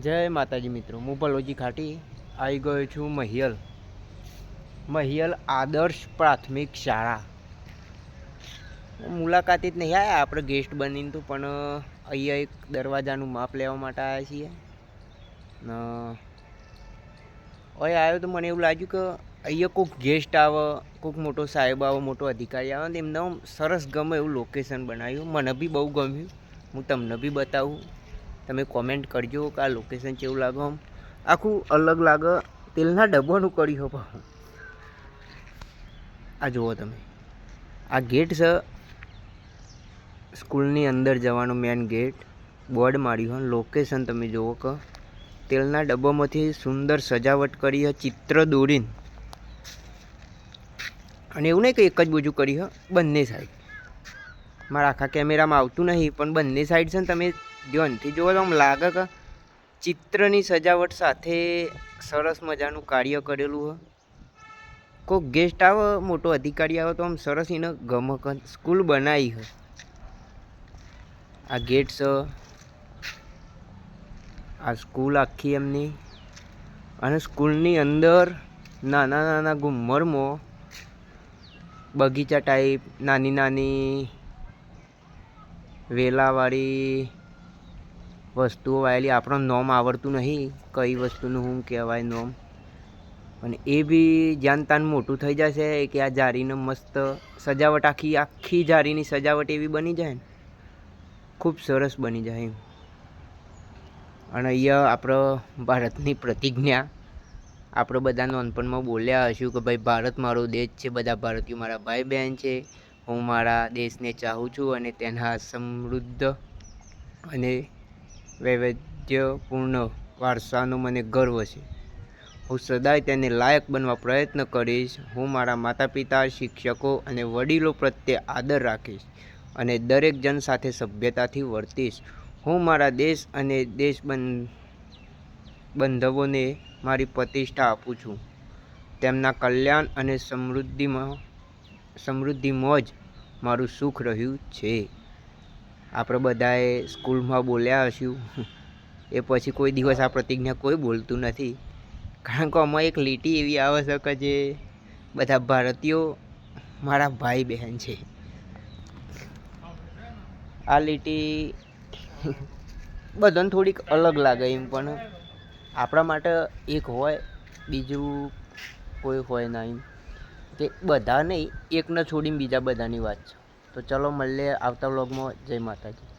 જય માતાજી મિત્રો, હું ભલોજી ખાટી આવી ગયો છું મહિયલ આદર્શ પ્રાથમિક શાળા. મુલાકાતી જ નહીં આવ્યા આપણે ગેસ્ટ બનીને તો, પણ અહીંયા એક દરવાજાનું માપ લેવા માટે આવ્યા છીએ. ને અહીં આવ્યો તો મને એવું લાગ્યું કે અહીંયા કોઈક ગેસ્ટ આવે, કોઈક મોટો સાહેબ આવે, મોટો અધિકારી આવે ને એમને સરસ ગમે એવું લોકેશન બનાવ્યું. મને બી બહુ ગમ્યું. હું તમને બી બતાવું, તમે કોમેન્ટ કરજો કે આ લોકેશન કેવું લાગે. આમ આખું અલગ લાગે. તેલના ડબ્બાનું કર્યું હો. આ જુઓ તમે, આ ગેટ છે સ્કૂલની અંદર જવાનો મેન ગેટ. બોર્ડ માર્યું હોય. લોકેશન તમે જુઓ કે તેલના ડબ્બામાંથી સુંદર સજાવટ કરી છે, ચિત્ર દોરીને. અને એવું નહીં કે એક જ બાજુ કરી છે, બંને સાઈડ. મારા આખા કેમેરામાં આવતું નહીં, પણ બંને સાઈડ છે ને તમે ધ્યાનથી જુઓ તો આમ લાગે કે ચિત્રની સજાવટ સાથે સરસ મજાનું કાર્ય કરેલું હોય. કોઈક ગેસ્ટ આવે, મોટો અધિકારી આવે તો આમ સરસ એને ગમક સ્કૂલ બનાવી હોય. આ ગેટ છે, આ સ્કૂલ આખી એમની. અને સ્કૂલની અંદર નાના નાના ગુમ્મરમાં બગીચા ટાઈપ નાની નાની વેલાવાળી વસ્તુઓ વાયેલી. આપણો નોમ આવડતું નહીં કઈ વસ્તુનું શું કહેવાય નોમ, અને એ બી જ્યાં તાન મોટું થઈ જશે કે આ જારીને મસ્ત સજાવટ, આખી જારીની સજાવટ એવી બની જાય ને, ખૂબ સરસ બની જાય એમ. અને અહીંયા આપણો ભારતની પ્રતિજ્ઞા આપણે બધા નાનપણમાં બોલ્યા હશું કે ભાઈ ભારત મારો દેશ છે, બધા ભારતીયો મારા ભાઈ બહેન છે. હું મારા દેશને ચાહું છું અને તેના સમૃદ્ધ અને વૈવિધ્યપૂર્ણ વારસાનો મને ગર્વ છે. હું સદાય તેને લાયક બનવા પ્રયત્ન કરીશ. હું મારા માતા પિતા, શિક્ષકો અને વડીલો પ્રત્યે આદર રાખીશ અને દરેક જન સાથે સભ્યતાથી વર્તીશ. હું મારા દેશ અને બંધવોને મારી પ્રતિષ્ઠા આપું છું. તેમના કલ્યાણ અને સમૃદ્ધિમાં જ મારું સુખ રહ્યું છે. આપણે બધાએ સ્કૂલમાં બોલ્યા હશું, એ પછી કોઈ દિવસ આ પ્રતિજ્ઞા કોઈ બોલતું નથી. કારણ કે આમાં એક લીટી એવી આવે છે કે જે બધા ભારતીયો મારા ભાઈ બહેન છે. આ લીટી બધાને થોડીક અલગ લાગે એમ, પણ આપણા માટે એક હોય, બીજું કોઈ હોય ના એમ. કે બધા નહીં, એકને છોડીને બીજા બધાની વાત છે. તો ચલો મળીએ આવતા વ્લોગમાં. જય માતાજી.